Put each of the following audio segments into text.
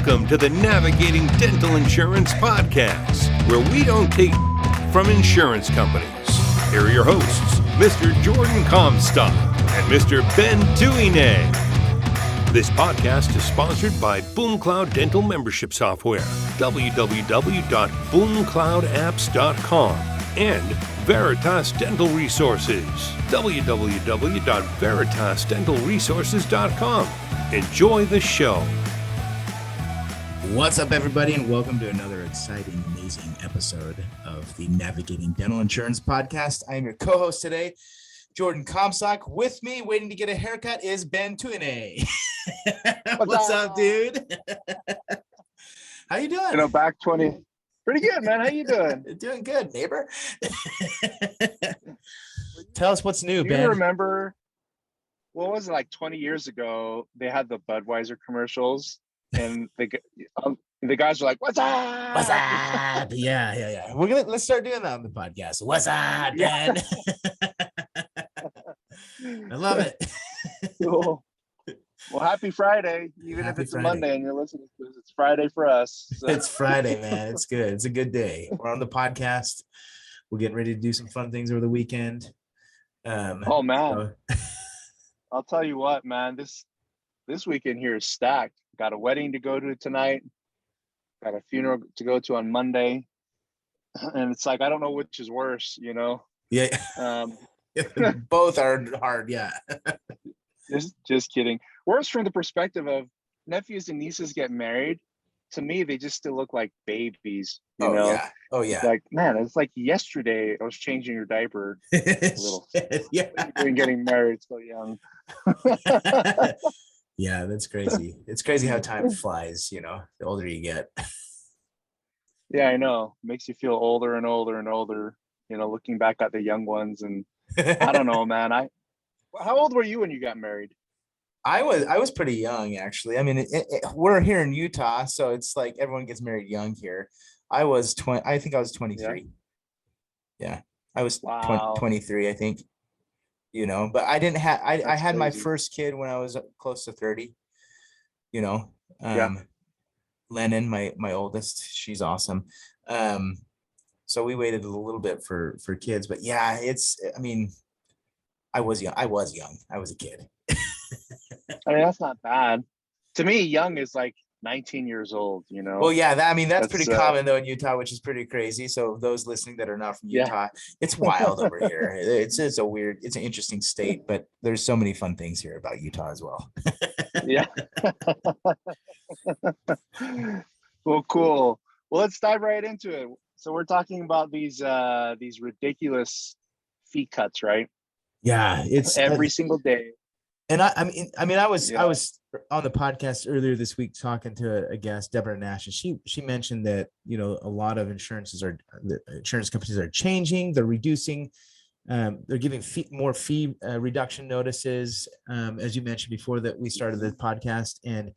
Welcome to the Navigating Dental Insurance Podcast, where we don't take from insurance companies. Here are your hosts, Mr. Jordan Comstock and Mr. Ben Tuine. This podcast is sponsored by BoomCloud Dental Membership Software, www.boomcloudapps.com, and Veritas Dental Resources, www.veritasdentalresources.com. Enjoy the show. What's up, everybody, and welcome to another exciting, amazing episode of the Navigating Dental Insurance Podcast. I am your co-host today, Jordan Comstock. With me, waiting to get a haircut, is Ben Tuine. What's up, dude? How you doing? Back 20. Pretty good, man. How you doing? Doing good, neighbor. Tell us what's new, Do Ben. you remember, what was it, like 20 years ago, they had the Budweiser commercials, and the guys were like, "What's up? What's up?" Yeah. Let's start doing that on the podcast. What's up, Ben? I love it. Cool. Well, happy Friday, even Happy if it's Friday. a Monday and you're listening to this, it's Friday for us. So. It's Friday, man. It's good. It's a good day. We're on the podcast. We're getting ready to do some fun things over the weekend. Oh man, I'll tell you what, man. This weekend here is stacked. Got a wedding to go to tonight. Got a funeral to go to on Monday, and it's like I don't know which is worse. Yeah. Both are hard. Yeah. Just kidding. Worse from the perspective of nephews and nieces get married. To me, they just still look like babies. You know? Yeah. Oh yeah. Like, man, it's like yesterday I was changing your diaper a little. Yeah. You're getting married so young. Yeah, that's crazy. It's crazy how time flies, the older you get. Yeah, I know. Makes you feel older and older and older, looking back at the young ones. And I don't know, man. How old were you when you got married? I was pretty young, actually. I mean, we're here in Utah, so it's like everyone gets married young here. I was 20. I think I was 23. Yeah, I was 23, I think. But I didn't have. I had my first kid when I was close to 30. Lennon, my oldest, she's awesome. So we waited a little bit for kids, but yeah, I mean, I was young. I was a kid. I mean, that's not bad. To me, young is like 19 years old, Well, yeah, that's pretty common though in Utah, which is pretty crazy. So those listening that are not from Utah, it's wild over here. It's an interesting state, but there's so many fun things here about Utah as well. Yeah. Well, cool. Well, let's dive right into it. So we're talking about these ridiculous fee cuts, right? Yeah, it's every single day. And I mean, I was on the podcast earlier this week talking to a guest, Deborah Nash, and she mentioned that a lot of insurance companies are changing, they're reducing, they're giving more fee reduction notices, as you mentioned before that we started the podcast, and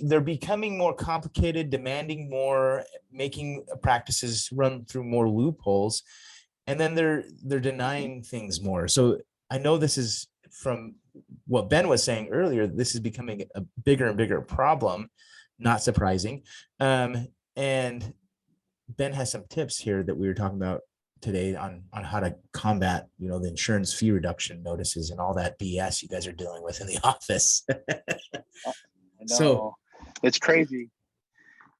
they're becoming more complicated, demanding more, making practices run through more loopholes, and then they're denying things more. So I know this is, from what Ben was saying earlier, this is becoming a bigger and bigger problem, not surprising. And Ben has some tips here that we were talking about today on how to combat, the insurance fee reduction notices and all that BS you guys are dealing with in the office. I know. So it's crazy.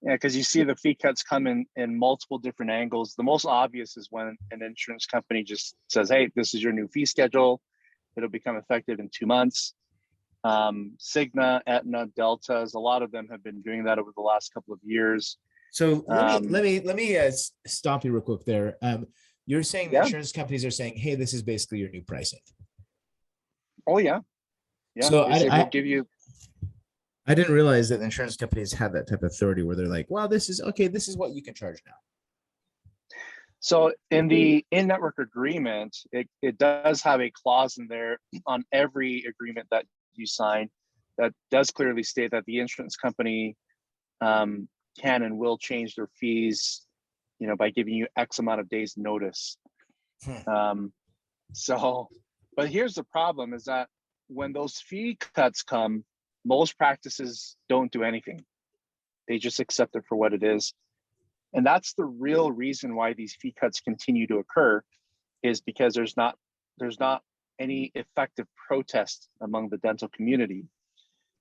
Yeah, because you see the fee cuts come in multiple different angles. The most obvious is when an insurance company just says, "Hey, this is your new fee schedule. It'll become effective in 2 months." Cigna, Aetna, Deltas, a lot of them have been doing that over the last couple of years. So let me stop you real quick there. You're saying the insurance companies are saying, "Hey, this is basically your new pricing." Oh yeah. So I give you. I didn't realize that insurance companies have that type of authority where they're like, "Well, this is what you can charge now." So in the in-network agreement, it does have a clause in there on every agreement that you sign that does clearly state that the insurance company can and will change their fees, by giving you X amount of days notice. But here's the problem, is that when those fee cuts come, most practices don't do anything. They just accept it for what it is. And that's the real reason why these fee cuts continue to occur, is because there's not any effective protest among the dental community.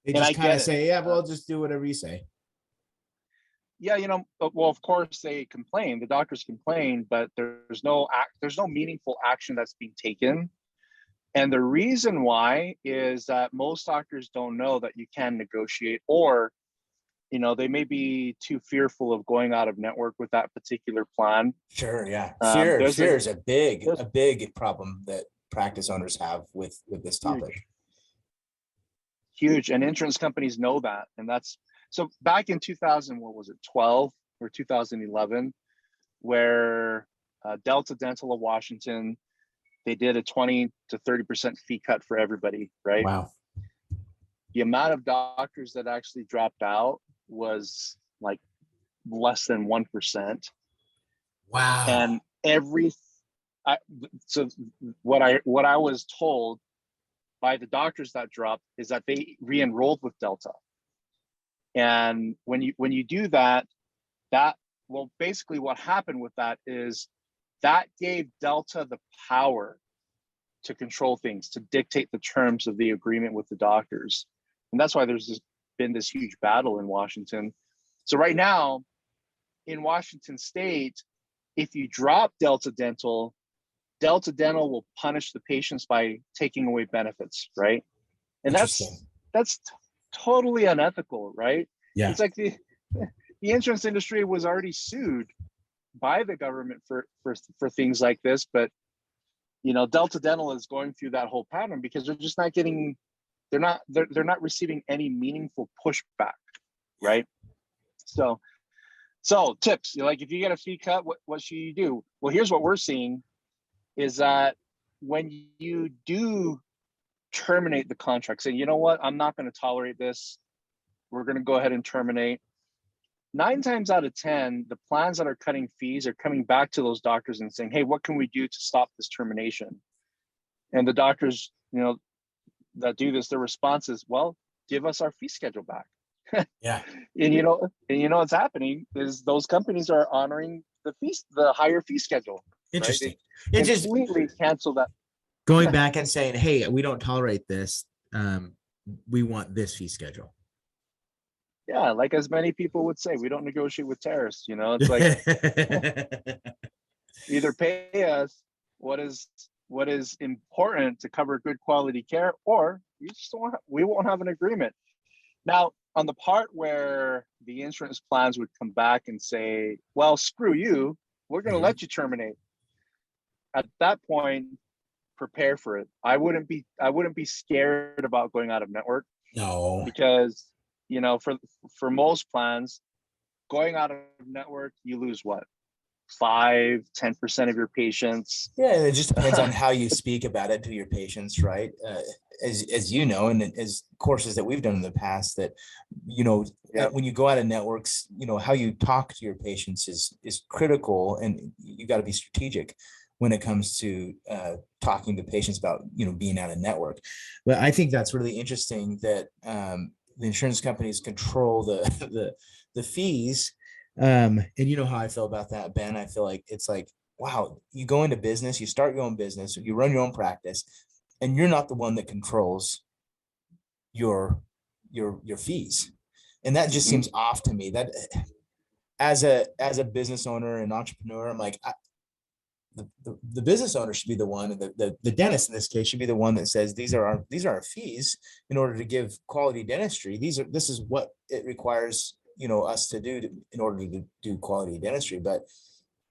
They And just I kind of get it. say, yeah, well, just do whatever you say. Yeah, well, of course they complain, the doctors complain, but there's no meaningful action that's being taken. And the reason why is that most doctors don't know that you can negotiate, or they may be too fearful of going out of network with that particular plan. Sure, yeah. Fear is a big problem that practice owners have with this topic. Huge, and insurance companies know that, and that's so back in 2012 or 2011, where Delta Dental of Washington, they did a 20 to 30% fee cut for everybody, right? Wow. The amount of doctors that actually dropped out was like less than 1%. Wow. And so what I was told by the doctors that dropped is that they re-enrolled with Delta. And when you do that, basically what happened with that is that gave Delta the power to control things, to dictate the terms of the agreement with the doctors. And that's why there's been this huge battle in Washington. So right now in Washington state, if you drop Delta Dental will punish the patients by taking away benefits, right? And that's totally unethical, right? Yeah. It's like the insurance industry was already sued by the government for things like this, but Delta Dental is going through that whole pattern because they're just not getting, they're not receiving any meaningful pushback, right? So tips, like if you get a fee cut, what should you do? Well, here's what we're seeing is that when you do terminate the contract, say, you know what, I'm not going to tolerate this, we're going to go ahead and terminate. 9 times out of 10, the plans that are cutting fees are coming back to those doctors and saying, hey, what can we do to stop this termination? And the doctors, that do this, their response is, well, give us our fee schedule back. Yeah. And what's happening is those companies are honoring the higher fee schedule. Interesting. Right? They completely cancel that. Going back and saying, hey, we don't tolerate this. We want this fee schedule. Yeah, like as many people would say, we don't negotiate with terrorists. It's like either pay us what is important to cover good quality care, or we won't have an agreement. Now, on the part where the insurance plans would come back and say, well, screw you, we're going to let you terminate. At that point, prepare for it. I wouldn't be scared about going out of network. No, because for most plans, going out of network, you lose what, 5-10% of your patients. Yeah, it just depends on how you speak about it to your patients, right? As you know, and as courses that we've done in the past, that when you go out of networks, how you talk to your patients is critical, and you got to be strategic when it comes to talking to patients about being out of network. But I think that's really interesting that the insurance companies control the fees. And you know how I feel about that, Ben. I feel like it's like, wow, you go into business, you start your own business, you run your own practice, and you're not the one that controls your fees. And that just seems off to me. That as a business owner and entrepreneur, I'm like, the business owner should be the one, the dentist in this case should be the one that says these are our fees in order to give quality dentistry. This is what it requires us to do in order to do quality dentistry. But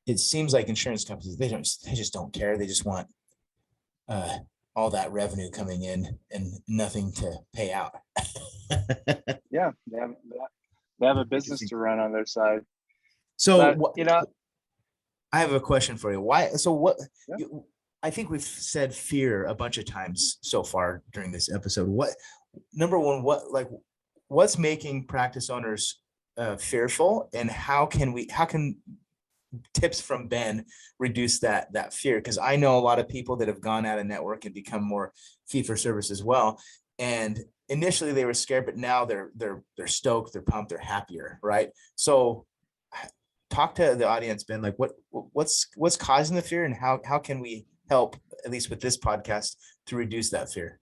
it seems like insurance companies, they just don't care. They just want all that revenue coming in and nothing to pay out. Yeah, they have a business to run on their side. So but, I have a question for you. Why? So what? Yeah. I think we've said fear a bunch of times so far during this episode. Number one, what's making practice owners fearful, and how can tips from Ben reduce that fear? Because I know a lot of people that have gone out of network and become more fee for service as well, and initially they were scared, but now they're stoked, they're pumped, they're happier, right? So talk to the audience, Ben, like what's causing the fear, and how can we help, at least with this podcast, to reduce that fear?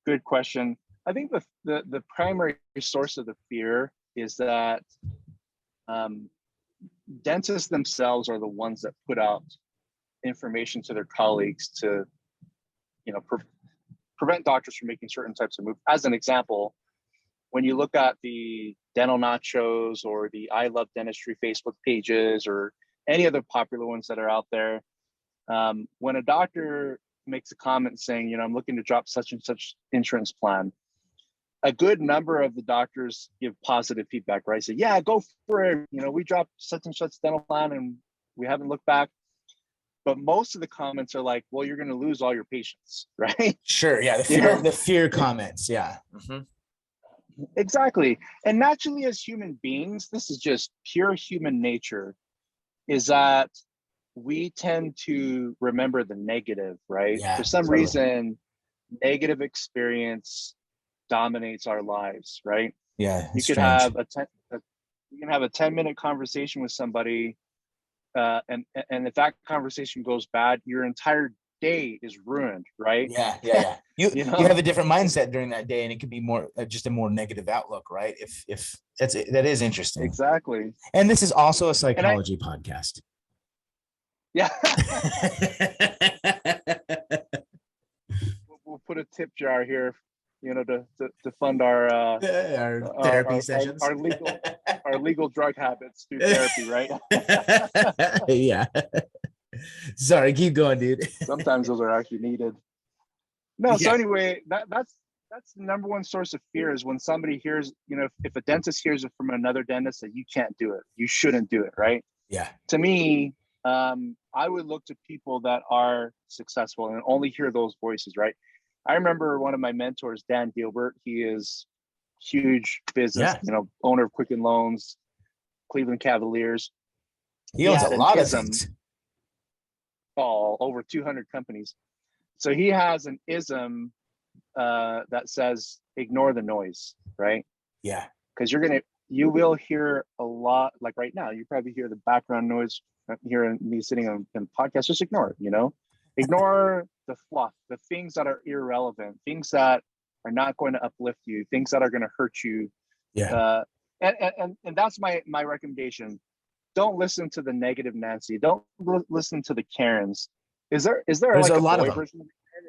Good question. I think the primary source of the fear is that dentists themselves are the ones that put out information to their colleagues to, prevent doctors from making certain types of moves. As an example, when you look at the Dental Nachos or the I Love Dentistry Facebook pages or any other popular ones that are out there, when a doctor makes a comment saying, I'm looking to drop such and such insurance plan, a good number of the doctors give positive feedback, right? Say, yeah, go for it. We dropped such and such dental plan and we haven't looked back. But most of the comments are like, well, you're going to lose all your patients, right? Sure. Yeah. The fear comments. Yeah. Mm-hmm. Exactly. And naturally, as human beings, this is just pure human nature, is that we tend to remember the negative, right? Yeah, for some totally. reason, negative experience dominates our lives, right? Yeah. You could have you can have a 10-minute conversation with somebody, and if that conversation goes bad, your entire day is ruined, right? Yeah. You have a different mindset during that day, and it could be more just a more negative outlook, right? If that is interesting. Exactly. And this is also a psychology podcast. Yeah. We'll put a tip jar here, to fund our therapy sessions, our legal drug habits through therapy, right? Yeah. Sorry, keep going, dude. Sometimes those are actually needed. No, so anyway, that's the number one source of fear, is when somebody hears, if a dentist hears it from another dentist that you can't do it, you shouldn't do it, right? Yeah. To me, I would look to people that are successful and only hear those voices, right? I remember one of my mentors, Dan Gilbert. He is huge business, owner of Quicken Loans, Cleveland Cavaliers. He owns a lot of things. Over 200 companies. So he has an ism that says, ignore the noise, right? Yeah. Because you will hear a lot, like right now, you probably hear the background noise hearing me sitting on podcast. Just ignore it, ignore the fluff, the things that are irrelevant, things that are not going to uplift you, things that are going to hurt you. Yeah. And that's my recommendation. Don't listen to the negative Nancy. Don't listen to the Karens. Is there There's like a lot of them. version of Karen?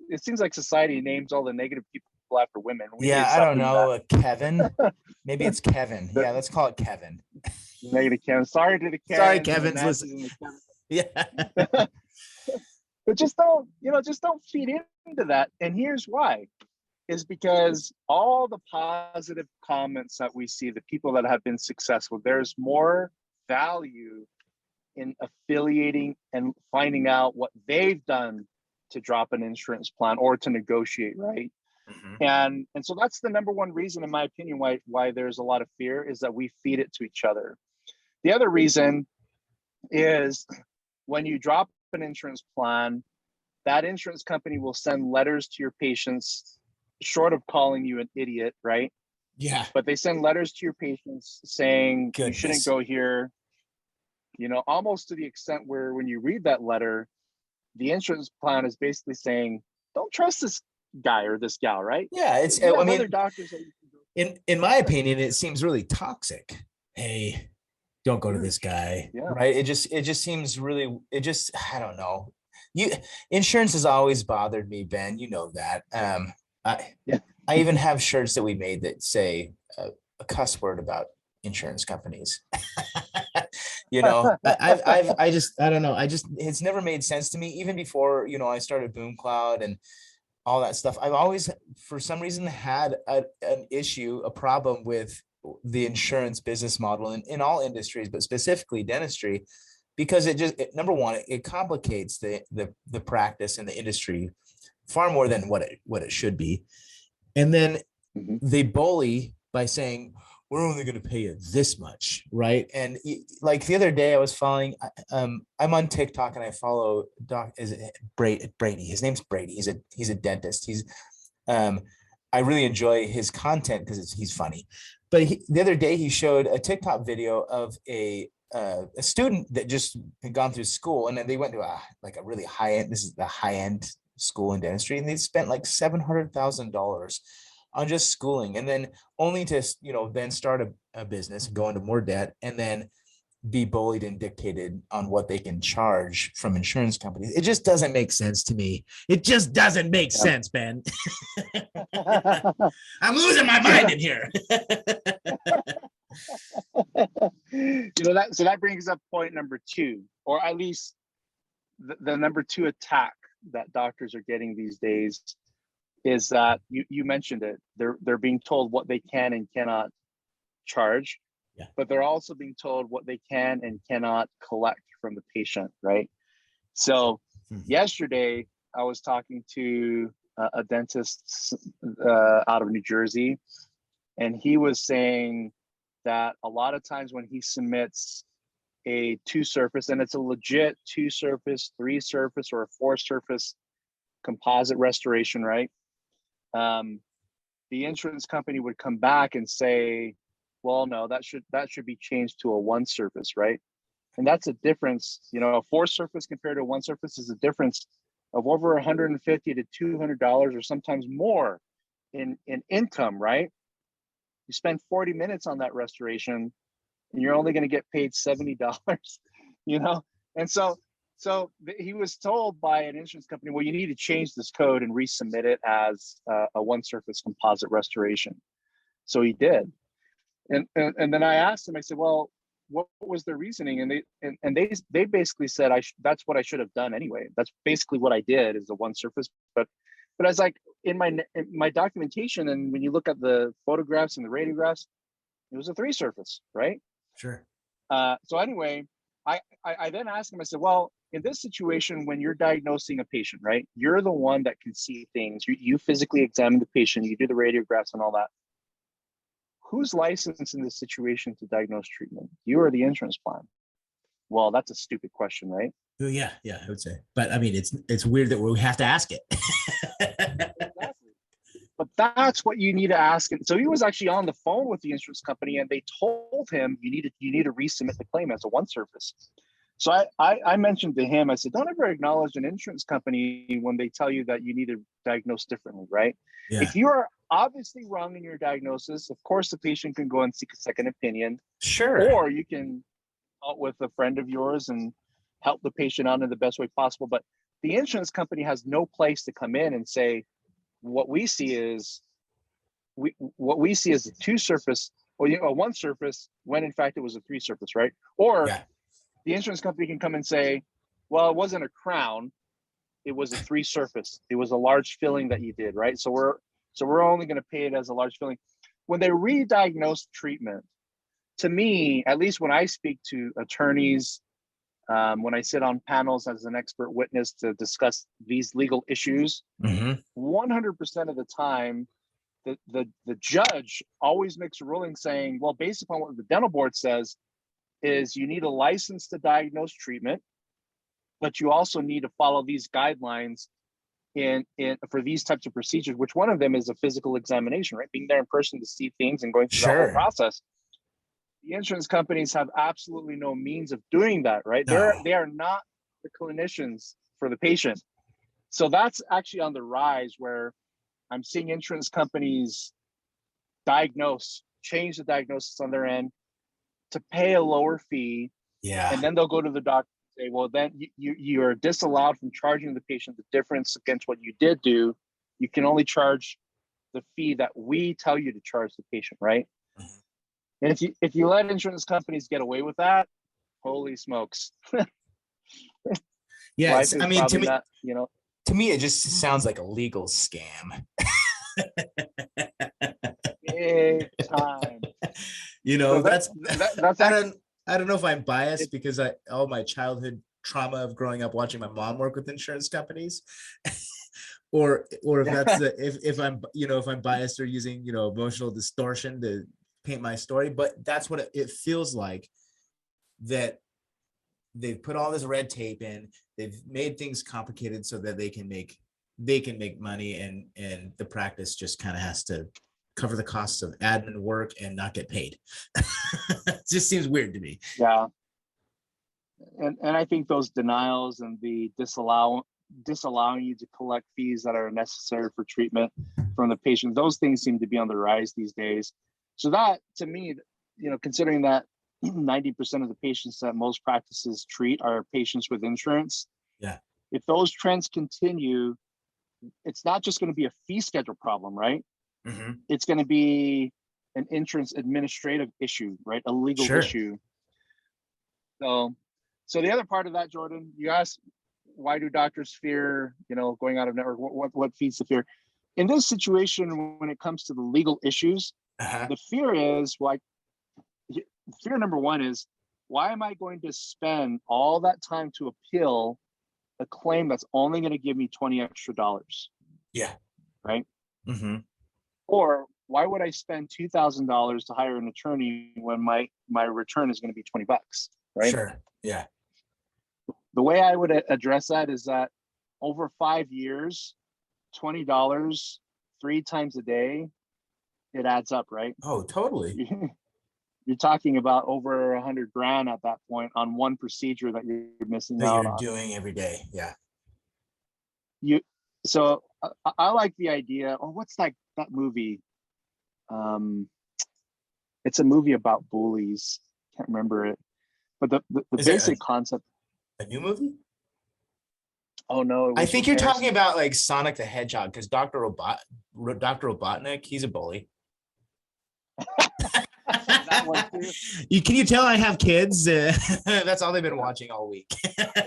It seems like society names all the negative people after women. I don't know. Kevin. Maybe it's Kevin. Yeah, let's call it Kevin. Negative Kevin. Sorry to the Karens. Sorry, Kevin's listening. Yeah. But just don't feed into that. And here's why. Is because all the positive comments that we see, the people that have been successful, there's more value in affiliating and finding out what they've done to drop an insurance plan or to negotiate, right? Mm-hmm. And so that's the number one reason, in my opinion, why there's a lot of fear, is that we feed it to each other. The other reason is when you drop an insurance plan, that insurance company will send letters to your patients, short of calling you an idiot, right? Yeah. But they send letters to your patients saying, you shouldn't go here, almost to the extent where when you read that letter, the insurance plan is basically saying, don't trust this guy or this gal, right? Yeah. Other doctors in my opinion, it seems really toxic. Hey, don't go to this guy. Yeah. Right. It just seems really, I don't know. Insurance has always bothered me, Ben, you know that. I even have shirts that we made that say a cuss word about insurance companies. I don't know. It's never made sense to me, even before, I started Boom Cloud and all that stuff. I've always, for some reason, had a problem with the insurance business model in all industries, but specifically dentistry, because number one, it complicates the practice and the industry far more than what it should be. And then they bully by saying, we're only going to pay you this much, right? And like the other day I was following, I'm on TikTok and I follow Brady. His name's Brady. He's a dentist. He's I really enjoy his content because he's funny. But the other day he showed a TikTok video of a student that just had gone through school, and then they went to a really high end. This is the high end school in dentistry, and they spent like $700,000 on just schooling, and then only to then start a business and go into more debt, and then be bullied and dictated on what they can charge from insurance companies. It just doesn't make sense to me. It just doesn't make sense, Ben. I'm losing my mind in here. So that brings up point number 2, or at least the number 2 attack that doctors are getting these days, is that you mentioned it. They're being told what they can and cannot charge. Yeah. But they're also being told what they can and cannot collect from the patient, right? So yesterday, I was talking to a dentist out of New Jersey, and he was saying that a lot of times when he submits a 2-surface, and it's a legit 2-surface, 3-surface, or a 4-surface composite restoration, right? The insurance company would come back and say, well, no, that should be changed to a 1-surface, right? And that's a difference. A 4-surface compared to a 1-surface is a difference of over $150 to $200, or sometimes more in income, right? You spend 40 minutes on that restoration, and you're only going to get paid $70, And so he was told by an insurance company, well, you need to change this code and resubmit it as a 1-surface composite restoration. So he did. And then I asked him, I said, well, what was their reasoning? And they basically said, that's what I should have done anyway. That's basically what I did, is a 1-surface. But I was like, in my documentation, and when you look at the photographs and the radiographs, it was a 3-surface, right? Sure. So anyway, I then asked him, I said, well, in this situation, when you're diagnosing a patient, right, you're the one that can see things. You physically examine the patient, you do the radiographs and all that. Who's licensed in this situation to diagnose treatment? You or the insurance plan? Well, that's a stupid question, right? Yeah, I would say. But I mean, it's weird that we have to ask it. Exactly. But that's what you need to ask. And so he was actually on the phone with the insurance company, and they told him you need to resubmit the claim as a 1-surface. So I mentioned to him, I said, don't ever acknowledge an insurance company when they tell you that you need to diagnose differently, right? Yeah. If you are obviously wrong in your diagnosis, of course, the patient can go and seek a second opinion. Sure. Or you can talk with a friend of yours and help the patient out in the best way possible. But the insurance company has no place to come in and say, what we see is a 2-surface, or a 1-surface, when in fact it was a 3-surface, right? Or the insurance company can come and say, well, it wasn't a crown, it was a 3-surface. It was a large filling that you did, right? So we're only going to pay it as a large filling. When they re-diagnose treatment, to me, at least when I speak to attorneys, when I sit on panels as an expert witness to discuss these legal issues, 100% of the time, the judge always makes a ruling saying, well, based upon what the dental board says, is you need a license to diagnose treatment, but you also need to follow these guidelines for these types of procedures, which one of them is a physical examination, right? Being there in person to see things and going through the whole process. The insurance companies have absolutely no means of doing that, right? No. They are not the clinicians for the patient. So that's actually on the rise, where I'm seeing insurance companies change the diagnosis on their end to pay a lower fee. Yeah. And then they'll go to the doctor and say, well, then you're disallowed from charging the patient the difference against what you did do. You can only charge the fee that we tell you to charge the patient, right? And if you let insurance companies get away with that, holy smokes. Yeah, I mean, to me, not, to me, it just sounds like a legal scam. Big time. So that's I don't know if I'm biased because all my childhood trauma of growing up watching my mom work with insurance companies, or if that's if I'm biased or using emotional distortion to paint my story. But that's what it feels like, that they've put all this red tape in, they've made things complicated so that they can make they can make money, and the practice just kind of has to cover the costs of admin work and not get paid. It just seems weird to me. Yeah. And I think those denials and the disallowing you to collect fees that are necessary for treatment from the patient, those things seem to be on the rise these days. So that, to me, considering that 90% of the patients that most practices treat are patients with insurance. Yeah. If those trends continue, it's not just going to be a fee schedule problem, right? Mm-hmm. It's going to be an insurance administrative issue, right? A legal issue. So the other part of that, Jordan, you asked, why do doctors fear, going out of network? What feeds the fear? In this situation, when it comes to the legal issues, the fear is fear number one is, why am I going to spend all that time to appeal a claim that's only going to give me $20 extra? Yeah. Right. Mm-hmm. Or why would I spend $2,000 to hire an attorney when my return is going to be $20? Right. Sure. Yeah. The way I would address that is that over 5 years, $20 3 times a day, it adds up, right? Oh, totally. You're talking about over $100,000 at that point on one procedure that you're missing out on. Doing every day. Yeah. So I like the idea. Oh, what's that movie? It's a movie about bullies. Can't remember it. But the basic concept. A new movie? Oh no! I think you're talking about like Sonic the Hedgehog, because Dr. Robotnik, he's a bully. Can you tell I have kids? That's all they've been watching all week.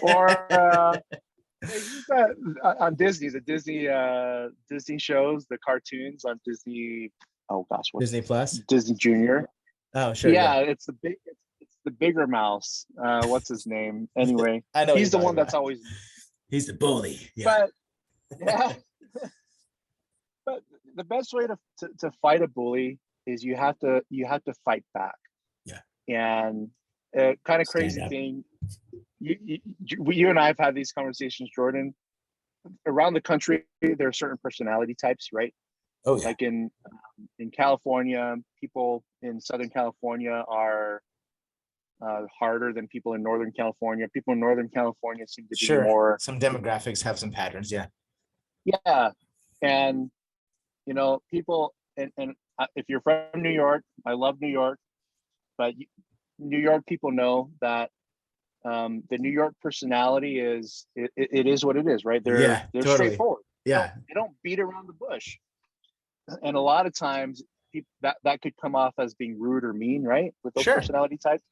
Or on Disney, the Disney shows, the cartoons on Disney. Oh gosh, Disney Plus, Disney Junior. Oh sure. Yeah, it's the bigger mouse. What's his name? Anyway, I know he's the one that's always. He's the bully. Yeah. But the best way to fight a bully is you have to fight back. Yeah. And kind of crazy thing, you and I have had these conversations, Jordan. Around the country, there are certain personality types, right? Oh yeah. Like in California, people in Southern California are harder than people in Northern California. People in Northern California seem to be more. Some demographics have some patterns. Yeah. Yeah. And, people, and if you're from New York, I love New York, but New York people know that the New York personality is, it is what it is, right? They're totally straightforward. Yeah. They don't beat around the bush. And a lot of times that could come off as being rude or mean, right? With those personality types.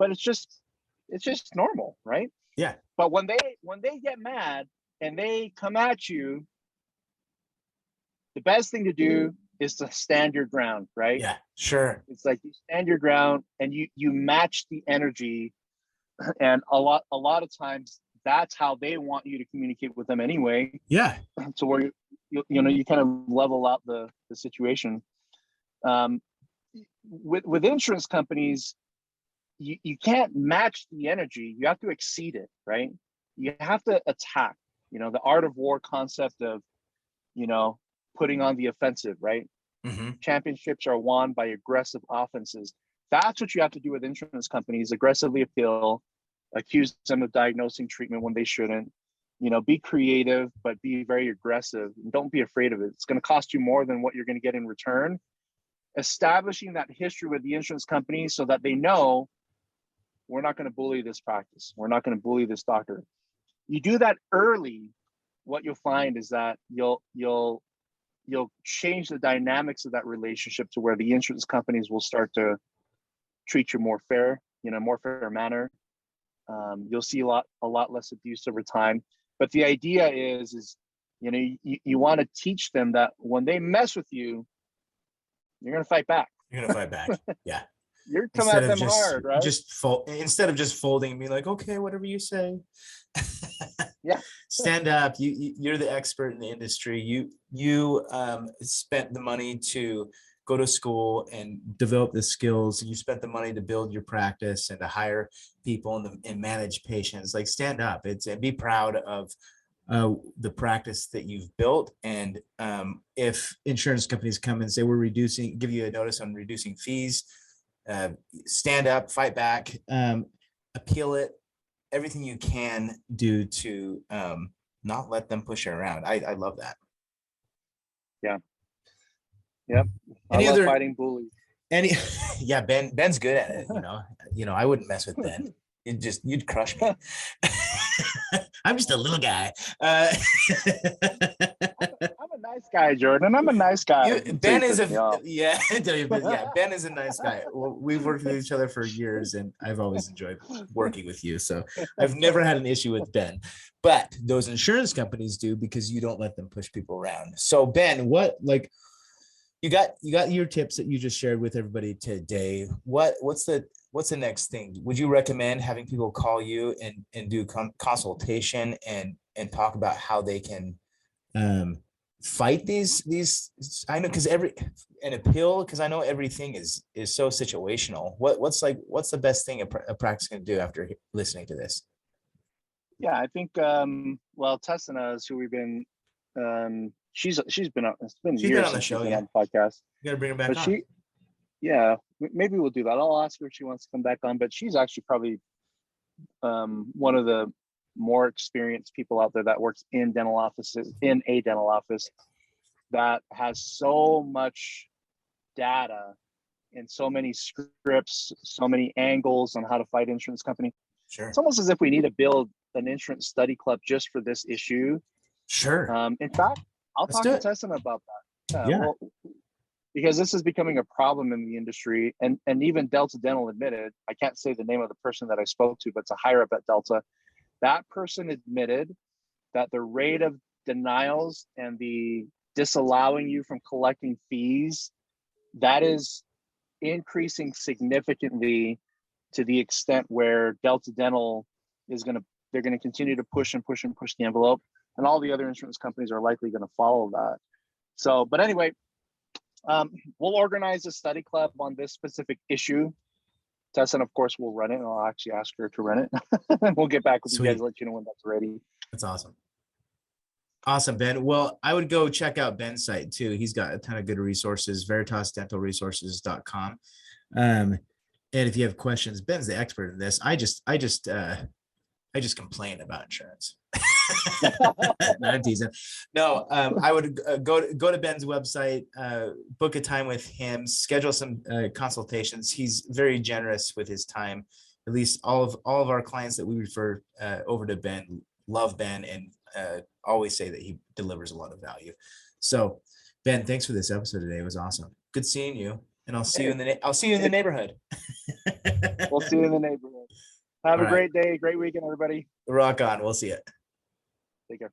But it's just normal, right? Yeah. But when they get mad and they come at you, the best thing to do is to stand your ground, right? Yeah, sure. It's like you stand your ground and you match the energy, and a lot of times that's how they want you to communicate with them anyway. Yeah. So where you kind of level out the situation. With insurance companies, you can't match the energy. You have to exceed it, right? You have to attack, the art of war concept of, putting on the offensive, right? Mm-hmm. Championships are won by aggressive offenses. That's what you have to do with insurance companies: aggressively appeal, accuse them of diagnosing treatment when they shouldn't, be creative, but be very aggressive. And don't be afraid of it. It's going to cost you more than what you're going to get in return. Establishing that history with the insurance companies so that they know, we're not going to bully this practice. We're not going to bully this doctor. You do that early, what you'll find is that you'll change the dynamics of that relationship to where the insurance companies will start to treat you more fair, more fair manner. You'll see a lot less abuse over time. But the idea is you want to teach them that when they mess with you, you're going to fight back. You're going to fight back. Yeah. You're coming at them hard, right? Instead of just folding and being like, okay, whatever you say. Yeah. Stand up. You're the expert in the industry. You spent the money to go to school and develop the skills. You spent the money to build your practice and to hire people and manage patients. Like, stand up. And be proud of the practice that you've built. And if insurance companies come and say, give you a notice on reducing fees, stand up, fight back, appeal it, everything you can do to not let them push it around. I love that. Yeah. Yep. I love fighting bullies. Yeah, Ben's good at it. I wouldn't mess with Ben. You'd crush me. I'm just a little guy. I'm a nice guy, Jordan. I'm a nice guy. Ben is Ben is a nice guy. Well, we've worked with each other for years, and I've always enjoyed working with you. So I've never had an issue with Ben, but those insurance companies do, because you don't let them push people around. So Ben, you got your tips that you just shared with everybody today. What's the next thing? Would you recommend having people call you and do consultation and talk about how they can fight these? I know, because an appeal, because I know everything is so situational. What's the best thing a practice can do after listening to this? Yeah, I think Tessina is who we've been. She's been on. It's been years on the show, on the podcast. You gotta bring her back on. Maybe we'll do that. I'll ask her if she wants to come back on. But she's actually probably one of the more experienced people out there that works in dental offices, in a dental office, that has so much data and so many scripts, so many angles on how to fight insurance company. Sure. It's almost as if we need to build an insurance study club just for this issue. Sure. In fact, I'll talk to Tessina about that. Well, because this is becoming a problem in the industry, and even Delta Dental admitted, I can't say the name of the person that I spoke to, but it's a higher up at Delta. That person admitted that the rate of denials and the disallowing you from collecting fees, that is increasing significantly, to the extent where Delta Dental they're going to continue to push the envelope, and all the other insurance companies are likely going to follow that. So, but anyway, we'll organize a study club on this specific issue. Tessa, of course, will run it, and I'll actually ask her to run it. And we'll get back with you guys, let you know when that's ready. That's awesome. Awesome, Ben. Well, I would go check out Ben's site too. He's got a ton of good resources, veritasdentalresources.com. And if you have questions, Ben's the expert in this. I just complain about insurance. No, I'm teasing. No, I would go to Ben's website, book a time with him, schedule some consultations. He's very generous with his time. At least all of our clients that we refer over to Ben love Ben, and always say that he delivers a lot of value. So, Ben, thanks for this episode today. It was awesome. Good seeing you, and I'll see you in the neighborhood. We'll see you in the neighborhood. Have a great day, great weekend, everybody. Rock on. We'll see you. Take care.